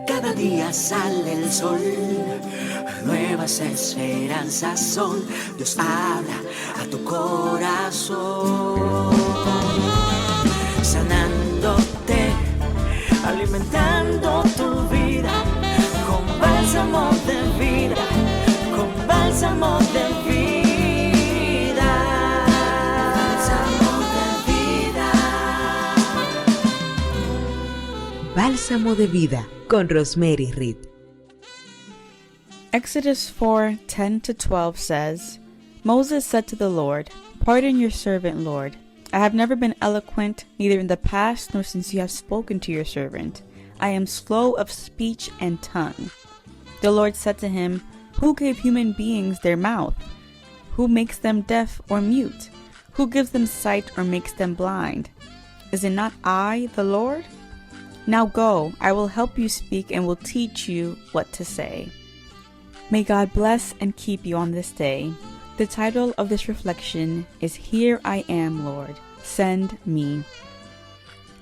Cada día sale el sol, nuevas esperanzas son. Dios habla a tu corazón, sanándote, alimentando tu vida con bálsamo de vida, con bálsamo de vida, bálsamo de vida. Bálsamo de vida con Rosmery y Reid. Exodus 4:10-12 says, Moses said to the Lord, "Pardon your servant, Lord. I have never been eloquent, neither in the past nor since you have spoken to your servant. I am slow of speech and tongue." The Lord said to him, "Who gave human beings their mouth? Who makes them deaf or mute? Who gives them sight or makes them blind? Is it not I, the Lord? Now go, I will help you speak and will teach you what to say." May God bless and keep you on this day. The title of this reflection is Here I Am, Lord, Send Me.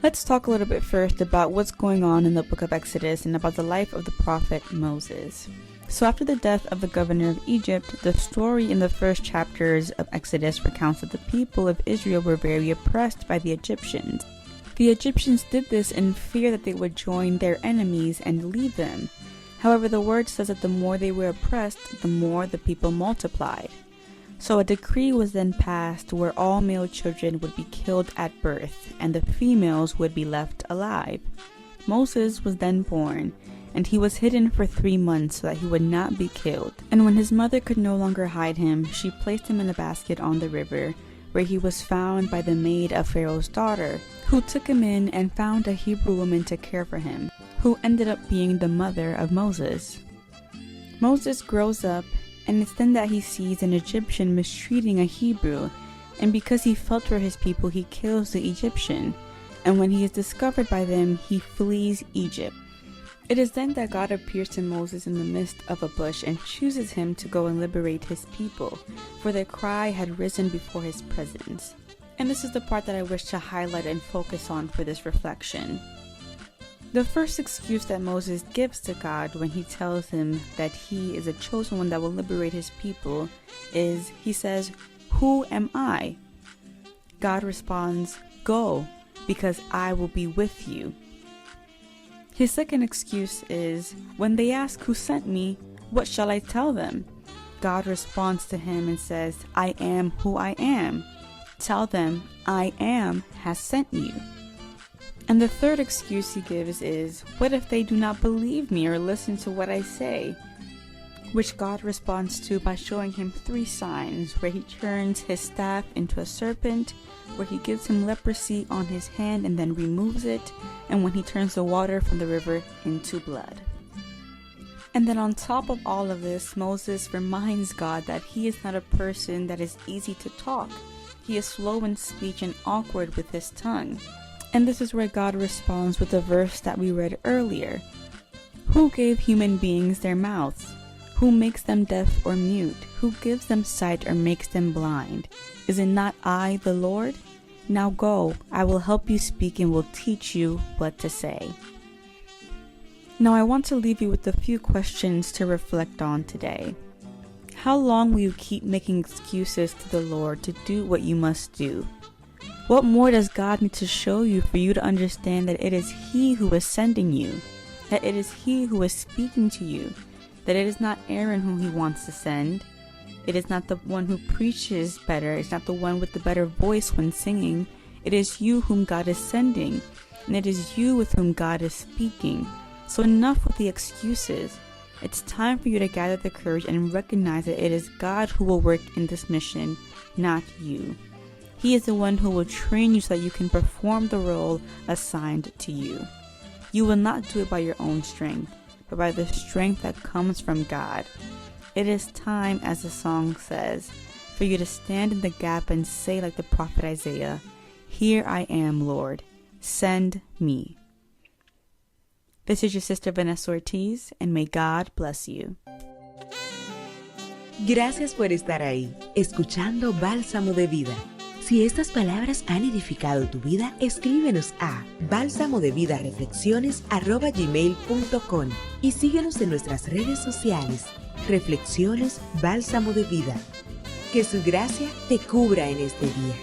Let's talk a little bit first about what's going on in the book of Exodus and about the life of the prophet Moses. So after the death of the governor of Egypt, the story in the first chapters of Exodus recounts that the people of Israel were very oppressed by the Egyptians. The Egyptians did this in fear that they would join their enemies and leave them. However, the word says that the more they were oppressed, the more the people multiplied. So a decree was then passed where all male children would be killed at birth, and the females would be left alive. Moses was then born, and he was hidden for 3 months so that he would not be killed. And when his mother could no longer hide him, she placed him in a basket on the river, where he was found by the maid of Pharaoh's daughter, who took him in and found a Hebrew woman to care for him, who ended up being the mother of Moses. Moses grows up, and it's then that he sees an Egyptian mistreating a Hebrew, and because he felt for his people, he kills the Egyptian, and when he is discovered by them, he flees Egypt. It is then that God appears to Moses in the midst of a bush and chooses him to go and liberate his people, for their cry had risen before his presence. And this is the part that I wish to highlight and focus on for this reflection. The first excuse that Moses gives to God when he tells him that he is a chosen one that will liberate his people is, he says, "Who am I?" God responds, "Go, because I will be with you." His second excuse is, when they ask who sent me, what shall I tell them? God responds to him and says, "I am who I am. Tell them, I am has sent you." And the third excuse he gives is, what if they do not believe me or listen to what I say? Which God responds to by showing him 3 signs, where he turns his staff into a serpent, where he gives him leprosy on his hand and then removes it, and when he turns the water from the river into blood. And then on top of all of this, Moses reminds God that he is not a person that is easy to talk. He is slow in speech and awkward with his tongue. And this is where God responds with the verse that we read earlier. Who gave human beings their mouths? Who makes them deaf or mute? Who gives them sight or makes them blind? Is it not I, the Lord? Now go, I will help you speak and will teach you what to say. Now I want to leave you with a few questions to reflect on today. How long will you keep making excuses to the Lord to do what you must do? What more does God need to show you for you to understand that it is He who is sending you, that it is He who is speaking to you, that it is not Aaron whom He wants to send, it is not the one who preaches better, it's not the one with the better voice when singing, it is you whom God is sending, and it is you with whom God is speaking. So enough with the excuses. It's time for you to gather the courage and recognize that it is God who will work in this mission, not you. He is the one who will train you so that you can perform the role assigned to you. You will not do it by your own strength, but by the strength that comes from God. It is time, as the song says, for you to stand in the gap and say like the prophet Isaiah, "Here I am, Lord, send me." This is your sister Vanessa Ortiz, and may God bless you. Gracias por estar ahí, escuchando Bálsamo de Vida. Si estas palabras han edificado tu vida, escríbenos a balsamodevidareflexiones@gmail.com y síguenos en nuestras redes sociales. Reflexiones Bálsamo de Vida. Que su gracia te cubra en este día.